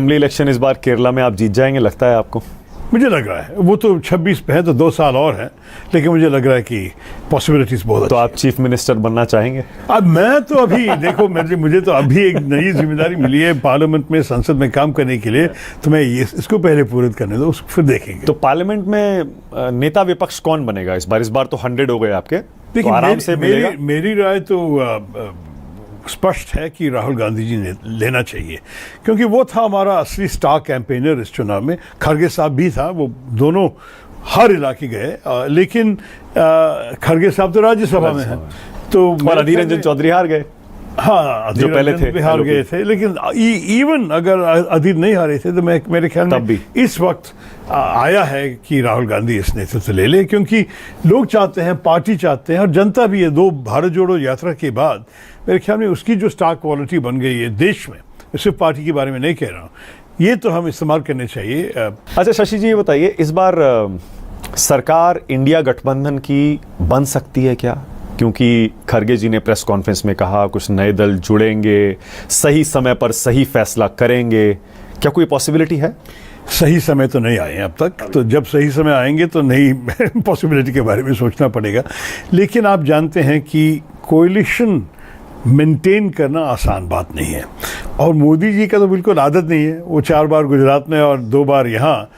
Assembly election इस बार केरला में आप जीत जाएंगे, लगता है आपको? मुझे लग रहा है, वो तो 26 पे है तो 2 साल और है, लेकिन मुझे लग रहा है कि पॉसिबिलिटीज बहुत तो आप चीफ मिनिस्टर बनना चाहेंगे? अब मैं तो अभी देखो, मुझे तो अभी एक नई जिम्मेदारी मिली है पार्लियामेंट में, संसद में काम करने के लिए, तो मैं इसको पहले पूर्ण करने दो, उसको फिर देखेंगे। तो पार्लियामेंट में नेता विपक्ष कौन बनेगा इस बार? इस बार तो 100 हो गए आपके, तो आराम से मिलेगा। मेरी राय तो स्पष्ट है कि राहुल गांधी जी ने लेना चाहिए, क्योंकि वो था हमारा असली स्टार कैंपेनर इस चुनाव में। खड़गे साहब भी था, वो दोनों हर इलाके गए, लेकिन खड़गे साहब तो राज्यसभा में है, तो और अधीर रंजन चौधरी हार गए। हाँ, जो पहले थे हार गए थे, लेकिन इवन अगर अधीर नहीं हारे थे तो मेरे ख्याल में इस वक्त आया है कि राहुल गांधी इस नेतृत्व ले ले, क्योंकि लोग चाहते हैं, पार्टी चाहते हैं, और जनता भी है। 2 भारत जोड़ो यात्रा के बाद मेरे ख्याल में उसकी जो स्टार क्वालिटी बन गई है देश में, सिर्फ पार्टी के बारे में नहीं कह रहा हूँ, ये तो हम इस्तेमाल करने चाहिए। अच्छा शशि जी, ये बताइए, इस बार सरकार इंडिया गठबंधन की बन सकती है क्या? क्योंकि खड़गे जी ने प्रेस कॉन्फ्रेंस में कहा कुछ नए दल जुड़ेंगे, सही समय पर सही फैसला करेंगे, क्या कोई पॉसिबिलिटी है? सही समय तो नहीं आए अब तक, तो जब सही समय आएंगे तो नई पॉसिबिलिटी के बारे में सोचना पड़ेगा। लेकिन आप जानते हैं कि कोएलिशन मेंटेन करना आसान बात नहीं है, और मोदी जी का तो बिल्कुल आदत नहीं है। वो 4 बार गुजरात में और 2 बार यहाँ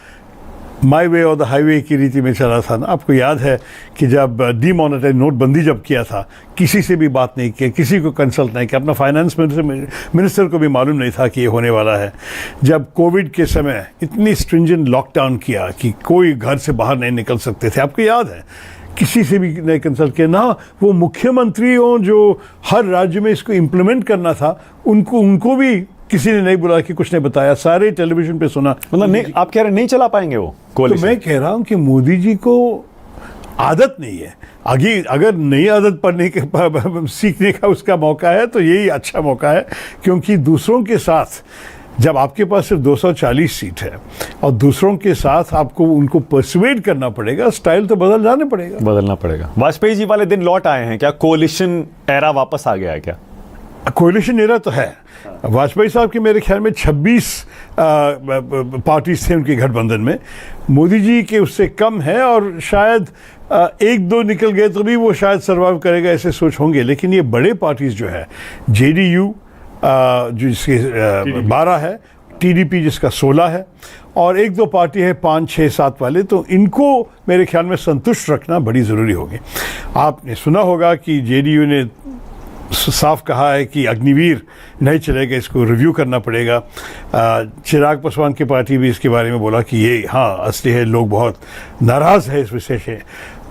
माई वे और द हाईवे की रीति में चला था ना। आपको याद है कि जब डीमोनेटाइज नोटबंदी जब किया था, किसी से भी बात नहीं की, किसी को कंसल्ट नहीं किया, अपना फाइनेंस मिनिस्टर को भी मालूम नहीं था कि ये होने वाला है। जब कोविड के समय इतनी स्ट्रिंजेंट लॉकडाउन किया कि कोई घर से बाहर नहीं निकल सकते थे, आपको याद है, किसी से भी नहीं कंसल्ट किया ना। वो मुख्यमंत्रियों जो हर राज्य में इसको इम्प्लीमेंट करना था, उनको भी किसी ने नहीं बुलाया, कि कुछ नहीं बताया, सारे टेलीविजन पे सुना। मतलब नहीं, आप कह रहे नहीं चला पाएंगे वो तो मैं कह रहा हूं कि मोदी जी को आदत नहीं है। आगे अगर नई आदत पढ़ने के सीखने का उसका मौका है तो यही अच्छा मौका है, क्योंकि दूसरों के साथ जब आपके पास सिर्फ 240 सीट है और दूसरों के साथ आपको उनको परसुएड करना पड़ेगा, स्टाइल तो बदलना पड़ेगा। वाजपेयी जी वाले दिन लौट आए हैं क्या? कोलिशन एरा वापस आ गया है क्या? कोएलिशन एरा तो है। वाजपेयी साहब के मेरे ख्याल में 26 पार्टीज थे उनके गठबंधन में, मोदी जी के उससे कम है, और शायद 1-2 निकल गए तो भी वो शायद सर्वाइव करेगा, ऐसे सोच होंगे। लेकिन ये बड़े पार्टीज जो है, जेडीयू जिसके 12 है, टीडीपी जिसका 16 है, और 1-2 पार्टी है 5, 6, 7 वाले, तो इनको मेरे ख्याल में संतुष्ट रखना बड़ी ज़रूरी होगी। आपने सुना होगा कि जेडीयू ने साफ कहा है कि अग्निवीर नहीं चलेगा, इसको रिव्यू करना पड़ेगा। चिराग पासवान की पार्टी भी इसके बारे में बोला कि ये हाँ असली है, लोग बहुत नाराज़ है इस विषय से।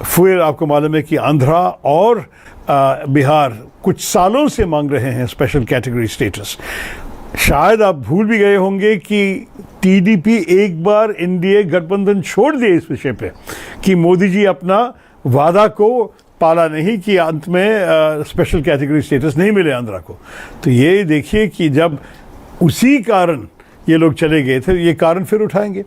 फिर आपको मालूम है कि आंध्रा और बिहार कुछ सालों से मांग रहे हैं स्पेशल कैटेगरी स्टेटस। शायद आप भूल भी गए होंगे कि टीडीपी एक बार एनडीए गठबंधन छोड़ दिए इस विषय पे, कि मोदी जी अपना वादा को पाला नहीं, कि अंत में स्पेशल कैटेगरी स्टेटस नहीं मिले आंध्रा को। तो ये देखिए कि जब उसी कारण ये लोग चले गए थे, ये कारण फिर उठाएंगे।